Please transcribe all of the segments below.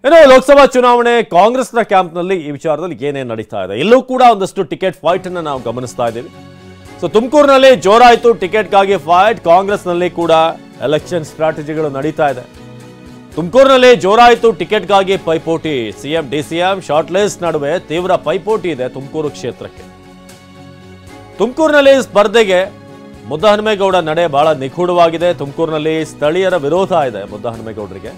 ಏನೋ ಲೋಕಸಭಾ ಚುನಾವಣೆ ಕಾಂಗ್ರೆಸ್ನ ಕ್ಯಾಂಪ್ನಲ್ಲಿ ಈ ವಿಚಾರದಲ್ಲಿ ಏನೇನು ನಡೀತಾ ಇದೆ, ಇಲ್ಲೂ ಕೂಡ ಒಂದಷ್ಟು ಟಿಕೆಟ್ ಫೈಟ್ ಅನ್ನು ನಾವು ಗಮನಿಸ್ತಾ ಇದ್ದೀವಿ. ಸೊ ತುಮಕೂರಿನಲ್ಲಿ ಜೋರಾಯಿತು ಟಿಕೆಟ್ಗಾಗಿ ಫೈಟ್, ಕಾಂಗ್ರೆಸ್ನಲ್ಲಿ ಕೂಡ ಎಲೆಕ್ಷನ್ ಸ್ಟ್ರಾಟಜಿಗಳು ನಡೀತಾ ಇದೆ. ತುಮಕೂರಿನಲ್ಲಿ ಜೋರಾಯಿತು ಟಿಕೆಟ್ಗಾಗಿ ಪೈಪೋಟಿ, ಸಿಎಂ ಡಿಸಿಎಂ ಶಾರ್ಟ್ ಲಿಸ್ಟ್ ನಡುವೆ ತೀವ್ರ ಪೈಪೋಟಿ ಇದೆ ತುಮಕೂರು ಕ್ಷೇತ್ರಕ್ಕೆ. ತುಮಕೂರಿನಲ್ಲಿ ಸ್ಪರ್ಧೆಗೆ ಮುದ್ದಹನುಮೇಗೌಡ ನಡೆ ಬಹಳ ನಿಗೂಢವಾಗಿದೆ. ತುಮಕೂರಿನಲ್ಲಿ ಸ್ಥಳೀಯರ ವಿರೋಧ ಇದೆ ಮುದ್ದಹನುಮೇಗೌಡರಿಗೆ,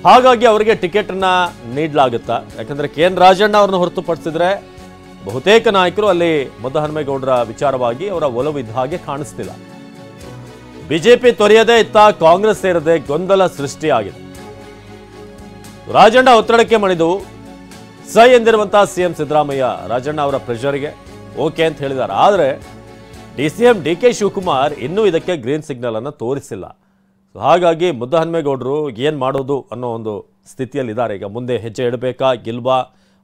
ಹಾಗಾಗಿ ಅವರಿಗೆ ಟಿಕೆಟ್ ಅನ್ನ ನೀಡಲಾಗುತ್ತಾ? ಯಾಕಂದ್ರೆ ಕೆಎನ್ ರಾಜಣ್ಣ ಅವರನ್ನು ಹೊರತುಪಡಿಸಿದ್ರೆ ಬಹುತೇಕ ನಾಯಕರು ಅಲ್ಲಿ ಮುದ್ದಹನುಮೇಗೌಡರ ವಿಚಾರವಾಗಿ ಅವರ ಒಲವು ಇದ್ದ ಹಾಗೆ ಕಾಣಿಸ್ತಿಲ್ಲ. ಬಿಜೆಪಿ ತೊರೆಯದೇ ಇತ್ತ ಕಾಂಗ್ರೆಸ್ ಸೇರದೆ ಗೊಂದಲ ಸೃಷ್ಟಿಯಾಗಿದೆ. ರಾಜಣ್ಣ ಒತ್ತಡಕ್ಕೆ ಮಣಿದು ಸೈ ಎಂದಿರುವಂತಹ ಸಿಎಂ ಸಿದ್ದರಾಮಯ್ಯ ರಾಜಣ್ಣ ಅವರ ಪ್ರೆಷರ್ಗೆ ಓಕೆ ಅಂತ ಹೇಳಿದ್ದಾರೆ. ಆದರೆ ಡಿಸಿಎಂ ಡಿಕೆ ಶಿವಕುಮಾರ್ ಇನ್ನೂ ಇದಕ್ಕೆ ಗ್ರೀನ್ ಸಿಗ್ನಲ್ ಅನ್ನು ತೋರಿಸಿಲ್ಲ. ಹಾಗಾಗಿ ಮುದ್ದಹನುಮೇಗೌಡರು ಏನ್ ಮಾಡೋದು ಅನ್ನೋ ಒಂದು ಸ್ಥಿತಿಯಲ್ಲಿದ್ದಾರೆ. ಈಗ ಮುಂದೆ ಹೆಜ್ಜೆ ಇಡಬೇಕಾ ಗಿಲ್ವಾ?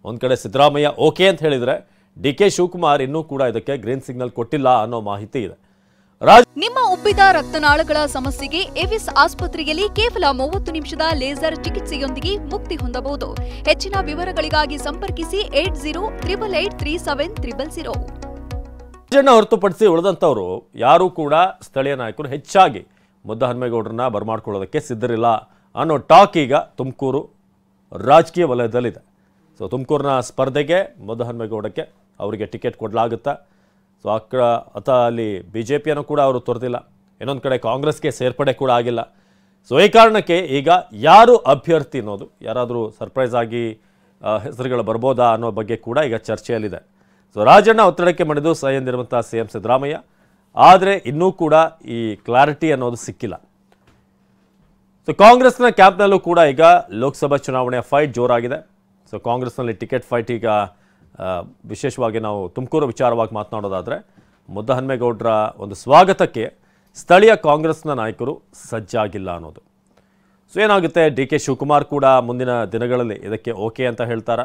ಒಂದ್ ಕಡೆ ಸಿದ್ದರಾಮಯ್ಯ ಓಕೆ ಅಂತ ಹೇಳಿದ್ರೆ ಡಿಕೆ ಶಿವಕುಮಾರ್ ಇನ್ನೂ ಕೂಡ ಇದಕ್ಕೆ ಗ್ರೀನ್ ಸಿಗ್ನಲ್ ಕೊಟ್ಟಿಲ್ಲ ಅನ್ನೋ ಮಾಹಿತಿ ಇದೆ. ನಿಮ್ಮ ಉಬ್ಬಿದ ರಕ್ತನಾಳಗಳ ಸಮಸ್ಯೆಗೆ ಎವಿಸ್ ಆಸ್ಪತ್ರೆಯಲ್ಲಿ ಕೇವಲ 30 ನಿಮಿಷದ ಲೇಸರ್ ಚಿಕಿತ್ಸೆಯೊಂದಿಗೆ ಮುಕ್ತಿ ಹೊಂದಬಹುದು. ಹೆಚ್ಚಿನ ವಿವರಗಳಿಗಾಗಿ ಸಂಪರ್ಕಿಸಿ 8088837300. ರಾಜಣ್ಣ ಹೊರತುಪಡಿಸಿ ಉಳಿದಂತವರು ಯಾರು ಕೂಡ ಸ್ಥಳೀಯ ನಾಯಕರು ಹೆಚ್ಚಾಗಿ ಮುದ್ದಹನುಮೇಗೌಡರನ್ನ ಬರಮಾಡ್ಕೊಳ್ಳೋದಕ್ಕೆ ಸಿದ್ಧರಿಲ್ಲ ಅನ್ನೋ ಟಾಕ್ ಈಗ ತುಮಕೂರು ರಾಜಕೀಯ ವಲಯದಲ್ಲಿದೆ. ಸೊ ತುಮಕೂರಿನ ಸ್ಪರ್ಧೆಗೆ ಮುದ್ದಹನುಮೇಗೌಡಕ್ಕೆ ಅವರಿಗೆ ಟಿಕೆಟ್ ಕೊಡಲಾಗುತ್ತಾ? ಸೊ ಅಲ್ಲಿ ಬಿಜೆಪಿಯನ್ನು ಕೂಡ ಅವರು ತೊರೆದಿಲ್ಲ, ಇನ್ನೊಂದು ಕಡೆ ಕಾಂಗ್ರೆಸ್ಗೆ ಸೇರ್ಪಡೆ ಕೂಡ ಆಗಿಲ್ಲ. ಸೊ ಈ ಕಾರಣಕ್ಕೆ ಈಗ ಯಾರು ಅಭ್ಯರ್ಥಿ ಅನ್ನೋದು, ಯಾರಾದರೂ ಸರ್ಪ್ರೈಸ್ ಆಗಿ ಹೆಸರುಗಳು ಬರ್ಬೋದಾ ಅನ್ನೋ ಬಗ್ಗೆ ಕೂಡ ಈಗ ಚರ್ಚೆಯಲ್ಲಿದೆ. ಸೊ ರಾಜಣ್ಣ ಒತ್ತಡಕ್ಕೆ ಮಣಿದು ಸೈ ಎಂದಿರುವಂಥ ಸಿಎಂ ಸಿದ್ದರಾಮಯ್ಯ, ಆದರೆ ಇನ್ನೂ ಕೂಡ ಈ ಕ್ಲಾರಿಟಿ ಅನ್ನೋದು ಸಿಕ್ಕಿಲ್ಲ. ಸೊ ಕಾಂಗ್ರೆಸ್ನ ಕ್ಯಾಂಪ್ನಲ್ಲೂ ಕೂಡ ಈಗ ಲೋಕಸಭಾ ಚುನಾವಣೆಯ ಫೈಟ್ ಜೋರಾಗಿದೆ. ಸೊ ಕಾಂಗ್ರೆಸ್ನಲ್ಲಿ ಟಿಕೆಟ್ ಫೈಟ್ ಈಗ ವಿಶೇಷವಾಗಿ ನಾವು ತುಮಕೂರು ವಿಚಾರವಾಗಿ ಮಾತನಾಡೋದಾದರೆ ಮುದ್ದಹನುಮೇಗೌಡರ ಒಂದು ಸ್ವಾಗತಕ್ಕೆ ಸ್ಥಳೀಯ ಕಾಂಗ್ರೆಸ್ನ ನಾಯಕರು ಸಜ್ಜಾಗಿಲ್ಲ ಅನ್ನೋದು. ಸೊ ಏನಾಗುತ್ತೆ, ಡಿ ಕೆ ಶಿವಕುಮಾರ್ ಕೂಡ ಮುಂದಿನ ದಿನಗಳಲ್ಲಿ ಇದಕ್ಕೆ ಓಕೆ ಅಂತ ಹೇಳ್ತಾರ,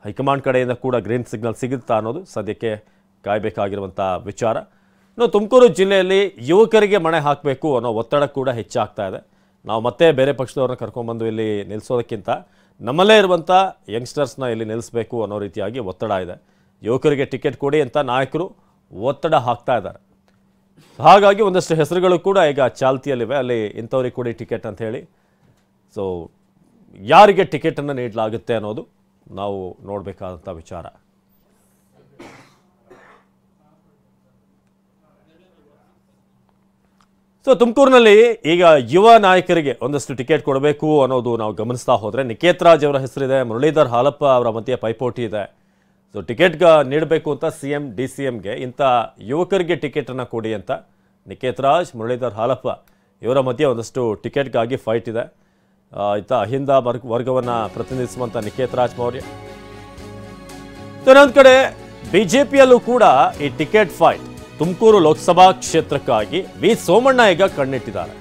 ಹೈಕಮಾಂಡ್ ಕಡೆಯಿಂದ ಕೂಡ ಗ್ರೀನ್ ಸಿಗ್ನಲ್ ಸಿಗುತ್ತಾ ಅನ್ನೋದು ಸದ್ಯಕ್ಕೆ ಕಾಯಬೇಕಾಗಿರುವಂಥ ವಿಚಾರ. ಇನ್ನು ತುಮಕೂರು ಜಿಲ್ಲೆಯಲ್ಲಿ ಯುವಕರಿಗೆ ಮಣೆ ಹಾಕಬೇಕು ಅನ್ನೋ ಒತ್ತಡ ಕೂಡ ಹೆಚ್ಚಾಗ್ತಾ ಇದೆ. ನಾವು ಮತ್ತೆ ಬೇರೆ ಪಕ್ಷದವ್ರನ್ನ ಕರ್ಕೊಂಡ್ಬಂದು ಇಲ್ಲಿ ನಿಲ್ಲಿಸೋದಕ್ಕಿಂತ ನಮ್ಮಲ್ಲೇ ಇರುವಂಥ ಯಂಗ್ಸ್ಟರ್ಸ್ನ ಇಲ್ಲಿ ನಿಲ್ಲಿಸಬೇಕು ಅನ್ನೋ ರೀತಿಯಾಗಿ ಒತ್ತಡ ಇದೆ. ಯುವಕರಿಗೆ ಟಿಕೆಟ್ ಕೊಡಿ ಅಂತ ನಾಯಕರು ಒತ್ತಡ ಹಾಕ್ತಾ ಇದ್ದಾರೆ. ಹಾಗಾಗಿ ಒಂದಷ್ಟು ಹೆಸರುಗಳು ಕೂಡ ಈಗ ಚಾಲ್ತಿಯಲ್ಲಿವೆ, ಅಲ್ಲಿ ಇಂಥವ್ರಿಗೆ ಕೊಡಿ ಟಿಕೆಟ್ ಅಂತ ಹೇಳಿ. ಸೊ ಯಾರಿಗೆ ಟಿಕೆಟನ್ನು ನೀಡಲಾಗುತ್ತೆ ಅನ್ನೋದು ನಾವು ನೋಡಬೇಕಾದಂಥ ವಿಚಾರ. ಸೊ ತುಮಕೂರಿನಲ್ಲಿ ಈಗ ಯುವ ನಾಯಕರಿಗೆ ಒಂದಷ್ಟು ಟಿಕೆಟ್ ಕೊಡಬೇಕು ಅನ್ನೋದು ನಾವು ಗಮನಿಸ್ತಾ ಹೋದರೆ ನಿಕೇತ್ ರಾಜ್ ಅವರ ಹೆಸರಿದೆ, ಮುರಳೀಧರ್ ಹಾಲಪ್ಪ ಅವರ ಮಧ್ಯೆ ಪೈಪೋಟಿ ಇದೆ. ಸೊ ಟಿಕೆಟ್ ನೀಡಬೇಕು ಅಂತ ಸಿಎಂ ಡಿಸಿಎಂಗೆ ಇಂಥ ಯುವಕರಿಗೆ ಟಿಕೆಟನ್ನು ಕೊಡಿ ಅಂತ ನಿಕೇತ್ ರಾಜ್, ಮುರಳೀಧರ್ ಹಾಲಪ್ಪ ಇವರ ಮಧ್ಯೆ ಒಂದಷ್ಟು ಟಿಕೆಟ್ಗಾಗಿ ಫೈಟ್ ಇದೆ. ಆಯ್ತಾ, ಅಹಿಂದ ವರ್ಗವನ್ನು ಪ್ರತಿನಿಧಿಸುವಂಥ ನಿಕೇತ್ ರಾಜ್ ಮೌರ್ಯ. ಇನ್ನೊಂದು ಕಡೆ ಬಿಜೆಪಿಯಲ್ಲೂ ಕೂಡ ಈ ಟಿಕೆಟ್ ಫೈಟ್ ತುಮಕೂರು ಲೋಕಸಭಾ ಕ್ಷೇತ್ರಕ್ಕಾಗಿ ವಿ ಸೋಮಣ್ಣ ಈಗ ಕಣ್ಣಿಟ್ಟಿದ್ದಾರೆ.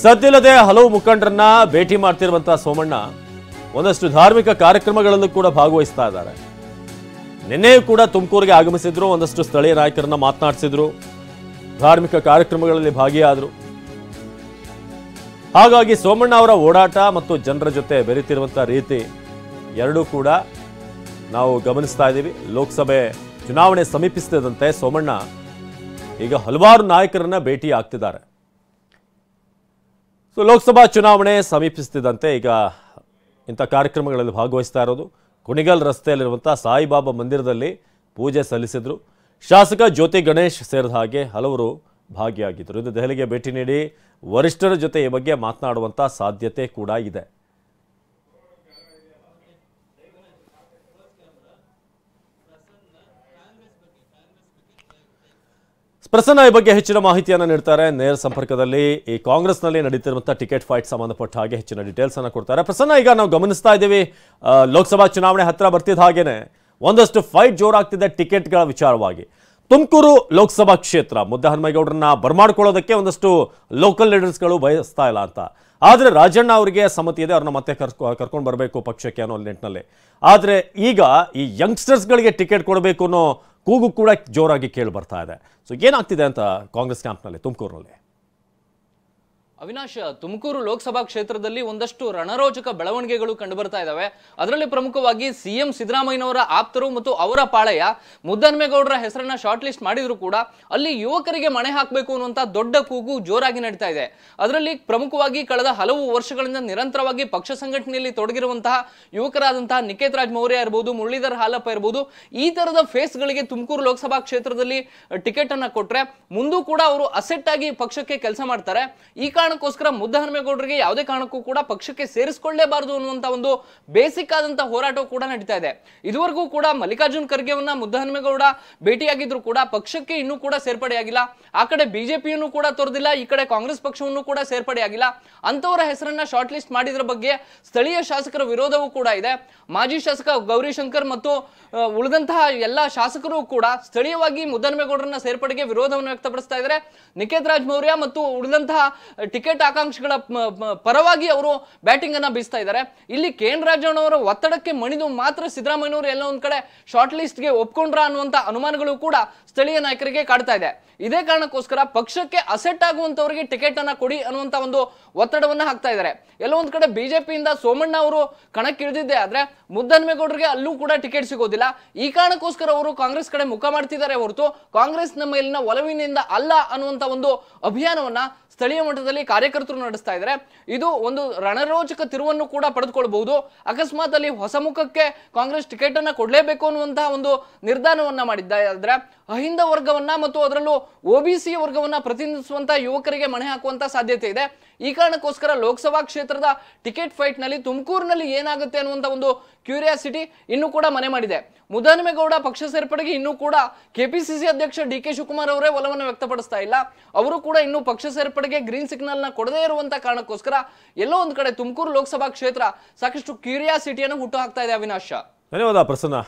ಸದ್ದಿಲ್ಲದೆ ಹಲವು ಮುಖಂಡರನ್ನ ಭೇಟಿ ಮಾಡ್ತಿರುವಂತಹ ಸೋಮಣ್ಣ ಒಂದಷ್ಟು ಧಾರ್ಮಿಕ ಕಾರ್ಯಕ್ರಮಗಳಲ್ಲೂ ಕೂಡ ಭಾಗವಹಿಸ್ತಾ ಇದ್ದಾರೆ. ನಿನ್ನೆಯೂ ಕೂಡ ತುಮಕೂರಿಗೆ ಆಗಮಿಸಿದ್ರು, ಒಂದಷ್ಟು ಸ್ಥಳೀಯ ನಾಯಕರನ್ನ ಮಾತನಾಡಿಸಿದ್ರು, ಧಾರ್ಮಿಕ ಕಾರ್ಯಕ್ರಮಗಳಲ್ಲಿ ಭಾಗಿಯಾದರು. ಹಾಗಾಗಿ ಸೋಮಣ್ಣ ಅವರ ಓಡಾಟ ಮತ್ತು ಜನರ ಜೊತೆ ಬೆರೆತಿರುವಂತಹ ರೀತಿ ಎರಡೂ ಕೂಡ ನಾವು ಗಮನಿಸ್ತಾ ಇದ್ದೀವಿ. ಲೋಕಸಭೆ ಚುನಾವಣೆ ಸಮೀಪಿಸುತ್ತಿದ್ದಂತೆ ಸೋಮಣ್ಣ ಈಗ ಹಲವಾರು ನಾಯಕರನ್ನ ಭೇಟಿ ಆಗ್ತಿದ್ದಾರೆ. ಸೊ ಲೋಕಸಭಾ ಚುನಾವಣೆ ಸಮೀಪಿಸುತ್ತಿದ್ದಂತೆ ಈಗ ಇಂಥ ಕಾರ್ಯಕ್ರಮಗಳಲ್ಲಿ ಭಾಗವಹಿಸ್ತಾ ಇರೋದು. ಕುಣಿಗಲ್ ರಸ್ತೆಯಲ್ಲಿರುವಂಥ ಸಾಯಿಬಾಬಾ ಮಂದಿರದಲ್ಲಿ ಪೂಜೆ ಸಲ್ಲಿಸಿದ್ರು. ಶಾಸಕ ಜ್ಯೋತಿ ಗಣೇಶ್ ಸೇರಿದ ಹಾಗೆ ಹಲವರು ಭಾಗಿಯಾಗಿದ್ದರು. ಇದು ದೆಹಲಿಗೆ ಭೇಟಿ ನೀಡಿ ವರಿಷ್ಠರ ಜೊತೆ ಈ ಬಗ್ಗೆ ಮಾತನಾಡುವಂಥ ಸಾಧ್ಯತೆ ಕೂಡ ಇದೆ. ಪ್ರಸನ್ನ ಈ ಬಗ್ಗೆ ಹೆಚ್ಚಿನ ಮಾಹಿತಿಯನ್ನು ನೀಡ್ತಾರೆ. ನೇರ ಸಂಪರ್ಕದಲ್ಲಿ ಈ ಕಾಂಗ್ರೆಸ್ನಲ್ಲಿ ನಡೀತಿರುವಂತಹ ಟಿಕೆಟ್ ಫೈಟ್ ಸಂಬಂಧಪಟ್ಟ ಹಾಗೆ ಹೆಚ್ಚಿನ ಡೀಟೇಲ್ಸ್ ಅನ್ನು ಕೊಡ್ತಾರೆ. ಪ್ರಸನ್ನ, ಈಗ ನಾವು ಗಮನಿಸ್ತಾ ಇದ್ದೀವಿ ಲೋಕಸಭಾ ಚುನಾವಣೆ ಹತ್ತಿರ ಬರ್ತಿದ್ದ ಹಾಗೇನೆ ಒಂದಷ್ಟು ಫೈಟ್ ಜೋರಾಗ್ತಿದೆ ಟಿಕೆಟ್ಗಳ ವಿಚಾರವಾಗಿ. ತುಮಕೂರು ಲೋಕಸಭಾ ಕ್ಷೇತ್ರ ಮುದ್ದಹನುಮೇಗೌಡರನ್ನ ಬರಮಾಡ್ಕೊಳ್ಳೋದಕ್ಕೆ ಒಂದಷ್ಟು ಲೋಕಲ್ ಲೀಡರ್ಸ್ಗಳು ಬಯಸ್ತಾ ಇಲ್ಲ ಅಂತ. ಆದರೆ ರಾಜಣ್ಣ ಅವರಿಗೆ ಸಮ್ಮತಿ ಇದೆ, ಅವ್ರನ್ನ ಮತ್ತೆ ಕರ್ಕೊಂಡು ಬರಬೇಕು ಪಕ್ಷಕ್ಕೆ ಅನ್ನೋ ನಿಟ್ಟಿನಲ್ಲಿ. ಆದರೆ ಈಗ ಈ ಯಂಗ್ಸ್ಟರ್ಸ್ಗಳಿಗೆ ಟಿಕೆಟ್ ಕೊಡಬೇಕು ಅನ್ನೋ ಕೂಗು ಕೂಡ ಜೋರಾಗಿ ಕೇಳಿ ಬರ್ತಾ ಇದೆ. ಸೊ ಏನಾಗ್ತಿದೆ ಅಂತ ಕಾಂಗ್ರೆಸ್ ಕ್ಯಾಂಪ್ನಲ್ಲಿ ತುಮಕೂರಿನಲ್ಲಿ? ಅವಿನಾಶ್, ತುಮಕೂರು ಲೋಕಸಭಾ ಕ್ಷೇತ್ರದಲ್ಲಿ ಒಂದಷ್ಟು ರಣರೋಚಕ ಬೆಳವಣಿಗೆಗಳು ಕಂಡು ಬರ್ತಾ ಇದಾವೆ. ಅದರಲ್ಲಿ ಪ್ರಮುಖವಾಗಿ ಸಿಎಂ ಸಿದ್ದರಾಮಯ್ಯನವರ ಆಪ್ತರು ಮತ್ತು ಅವರ ಪಾಳೆಯ ಮುದ್ದಹನುಮೇಗೌಡರ ಹೆಸರನ್ನ ಶಾರ್ಟ್ ಲಿಸ್ಟ್ ಮಾಡಿದ್ರು ಕೂಡ ಅಲ್ಲಿ ಯುವಕರಿಗೆ ಮಣೆ ಹಾಕಬೇಕು ಅನ್ನುವಂತ ದೊಡ್ಡ ಕೂಗು ಜೋರಾಗಿ ನಡೀತಾ ಇದೆ. ಅದರಲ್ಲಿ ಪ್ರಮುಖವಾಗಿ ಕಳೆದ ಹಲವು ವರ್ಷಗಳಿಂದ ನಿರಂತರವಾಗಿ ಪಕ್ಷ ಸಂಘಟನೆಯಲ್ಲಿ ತೊಡಗಿರುವಂತಹ ಯುವಕರಾದಂತಹ ನಿಕೇತ್ ರಾಜ್ ಮೌರ್ಯ ಇರಬಹುದು, ಮುರಳೀಧರ್ ಹಾಲಪ್ಪ ಇರಬಹುದು, ಈ ತರದ ಫೇಸ್ ಗಳಿಗೆ ತುಮಕೂರು ಲೋಕಸಭಾ ಕ್ಷೇತ್ರದಲ್ಲಿ ಟಿಕೆಟ್ ಅನ್ನ ಕೊಟ್ರೆ ಮುಂದೂ ಕೂಡ ಅವರು ಅಸೆಟ್ ಆಗಿ ಪಕ್ಷಕ್ಕೆ ಕೆಲಸ ಮಾಡ್ತಾರೆ. ಈ ಕಾರಣಕ್ಕೋಸ್ಕರ ಮುದ್ದಹನುಮೇಗೌಡರಿಗೆ ಯಾವುದೇ ಕಾರಣಕ್ಕೂ ಕೂಡ ಪಕ್ಷಕ್ಕೆ ಸೇರಿಸಿಕೊಳ್ಳಲೇಬಾರದು ಅನ್ನುವಂತ ಒಂದು ಬೇಸಿಕ್ ಆದಂತಹ ಹೋರಾಟ ಕೂಡ ನಡೀತಾ ಇದೆ. ಇದುವರೆಗೂ ಕೂಡ ಮಲ್ಲಿಕಾರ್ಜುನ್ ಖರ್ಗೆವನ್ನ ಮುದ್ದಹನುಮೇಗೌಡ ಭೇಟಿಯಾಗಿದ್ರು ಕೂಡ ಪಕ್ಷಕ್ಕೆ ಇನ್ನೂ ಕೂಡ ಸೇರ್ಪಡೆಯಾಗಿಲ್ಲ. ಆ ಕಡೆ ಬಿಜೆಪಿಯನ್ನು ಕೂಡ ತೊರೆದಿಲ್ಲ, ಈ ಕಡೆ ಕಾಂಗ್ರೆಸ್ ಪಕ್ಷವನ್ನು ಕೂಡ ಸೇರ್ಪಡೆಯಾಗಿಲ್ಲ. ಅಂತವರ ಹೆಸರನ್ನ ಶಾರ್ಟ್ ಲಿಸ್ಟ್ ಮಾಡಿದ್ರ ಬಗ್ಗೆ ಸ್ಥಳೀಯ ಶಾಸಕರ ವಿರೋಧವೂ ಕೂಡ ಇದೆ. ಮಾಜಿ ಶಾಸಕ ಗೌರಿಶಂಕರ್ ಮತ್ತು ಉಳಿದಂತಹ ಎಲ್ಲ ಶಾಸಕರು ಕೂಡ ಸ್ಥಳೀಯವಾಗಿ ಮುದ್ದಹನುಮೇಗೌಡರನ್ನ ಸೇರ್ಪಡೆಗೆ ವಿರೋಧವನ್ನು ವ್ಯಕ್ತಪಡಿಸ್ತಾ ಇದ್ದಾರೆ. ನಿಕೇತ್ ರಾಜ್ ಮೌರ್ಯ ಮತ್ತು ಉಳಿದಂತಹ ಟಿಕೆಟ್ ಆಕಾಂಕ್ಷಿಗಳ ಪರವಾಗಿ ಅವರು ಬ್ಯಾಟಿಂಗ್ ಅನ್ನ ಬೀಸ್ತಾ ಇದ್ದಾರೆ. ಇಲ್ಲಿ ಕೆ.ಎನ್. ರಾಜಣ್ಣವರ ಒತ್ತಡಕ್ಕೆ ಮಣಿದು ಮಾತ್ರ ಸಿದ್ದರಾಮಯ್ಯನವರು ಎಲ್ಲ ಒಂದ್ ಕಡೆ ಶಾರ್ಟ್ ಲಿಸ್ಟ್ ಗೆ ಒಪ್ಕೊಂಡ್ರ ಅನ್ನುವಂತ ಅನುಮಾನಗಳು ಕೂಡ ಸ್ಥಳೀಯ ನಾಯಕರಿಗೆ ಕಾಡ್ತಾ ಇದೆ. ಇದೇ ಕಾರಣಕ್ಕೋಸ್ಕರ ಪಕ್ಷಕ್ಕೆ ಅಸೆಟ್ ಆಗುವಂತವರಿಗೆ ಟಿಕೆಟ್ ಅನ್ನ ಕೊಡಿ ಅನ್ನುವಂತ ಒಂದು ಒತ್ತಡವನ್ನ ಹಾಕ್ತಾ ಇದ್ದಾರೆ. ಎಲ್ಲೋ ಒಂದ್ ಕಡೆ ಬಿಜೆಪಿಯಿಂದ ಸೋಮಣ್ಣ ಅವರು ಕಣಕ್ಕಿಳಿದಿದ್ದೆ ಆದ್ರೆ ಮುದ್ದಹನುಮೇಗೌಡರಿಗೆ ಅಲ್ಲೂ ಕೂಡ ಟಿಕೆಟ್ ಸಿಗೋದಿಲ್ಲ. ಈ ಕಾರಣಕ್ಕೋಸ್ಕರ ಅವರು ಕಾಂಗ್ರೆಸ್ ಕಡೆ ಮುಖ ಮಾಡ್ತಿದ್ದಾರೆ ಹೊರತು ಕಾಂಗ್ರೆಸ್ ನಮ್ಮ ಮೇಲಿನ ಒಲವಿನಿಂದ ಅಲ್ಲ ಅನ್ನುವಂತ ಒಂದು ಅಭಿಯಾನವನ್ನ ಸ್ಥಳೀಯ ಮಟ್ಟದಲ್ಲಿ ಕಾರ್ಯಕರ್ತರು ನಡೆಸ್ತಾ ಇದ್ದಾರೆ. ಇದು ಒಂದು ರಣರೋಚಕ ತಿರುವನ್ನು ಕೂಡ ಪಡೆದುಕೊಳ್ಳಬಹುದು. ಅಕಸ್ಮಾತ್ ಅಲ್ಲಿ ಹೊಸ ಮುಖಕ್ಕೆ ಕಾಂಗ್ರೆಸ್ ಟಿಕೆಟ್ ಅನ್ನ ಕೊಡಲೇಬೇಕು ಅನ್ನುವಂತಹ ಒಂದು ನಿರ್ಧಾರವನ್ನ ಮಾಡಿದ್ದಾರೆ. ಅಹಿಂದ ವರ್ಗವನ್ನ ಮತ್ತು ಅದರಲ್ಲೂ ಒಬಿಸಿ ವರ್ಗವನ್ನ ಪ್ರತಿನಿಧಿಸುವಂತಹ ಯುವಕರಿಗೆ ಮಣೆ ಹಾಕುವಂತ ಸಾಧ್ಯತೆ ಇದೆ. ಈ ಕಾರಣಕ್ಕೋಸ್ಕರ ಲೋಕಸಭಾ ಕ್ಷೇತ್ರದ ಟಿಕೆಟ್ ಫೈಟ್ ನಲ್ಲಿ ತುಮಕೂರಿನಲ್ಲಿ ಏನಾಗುತ್ತೆ ಅನ್ನುವಂತ ಒಂದು ಕ್ಯೂರಿಯಾಸಿಟಿ ಇನ್ನೂ ಕೂಡ ಮನೆ ಮಾಡಿದೆ. ಮುದ್ದಹನುಮೇಗೌಡ ಪಕ್ಷ ಸೇರ್ಪಡೆಗೆ ಇನ್ನೂ ಕೂಡ ಕೆಪಿಸಿಸಿ ಅಧ್ಯಕ್ಷ ಡಿ.ಕೆ. ಶಿವಕುಮಾರ್ ಅವರೇ ಒಲವನ್ನು ವ್ಯಕ್ತಪಡಿಸ್ತಾ ಇಲ್ಲ. ಅವರು ಕೂಡ ಇನ್ನೂ ಪಕ್ಷ ಸೇರ್ಪಡೆಗೆ ಗ್ರೀನ್ ಸಿಗ್ನಲ್ ನ ಕೊಡದೇ ಇರುವಂತ ಕಾರಣಕ್ಕೋಸ್ಕರ ಎಲ್ಲೋ ಒಂದ್ ಕಡೆ ತುಮಕೂರು ಲೋಕಸಭಾ ಕ್ಷೇತ್ರ ಸಾಕಷ್ಟು ಕ್ಯೂರಿಯಾಸಿಟಿಯನ್ನು ಹುಟ್ಟು ಹಾಕ್ತಾ ಇದೆ. ಅವಿನಾಶ್, ಧನ್ಯವಾದ ಪ್ರಸನ್ನ.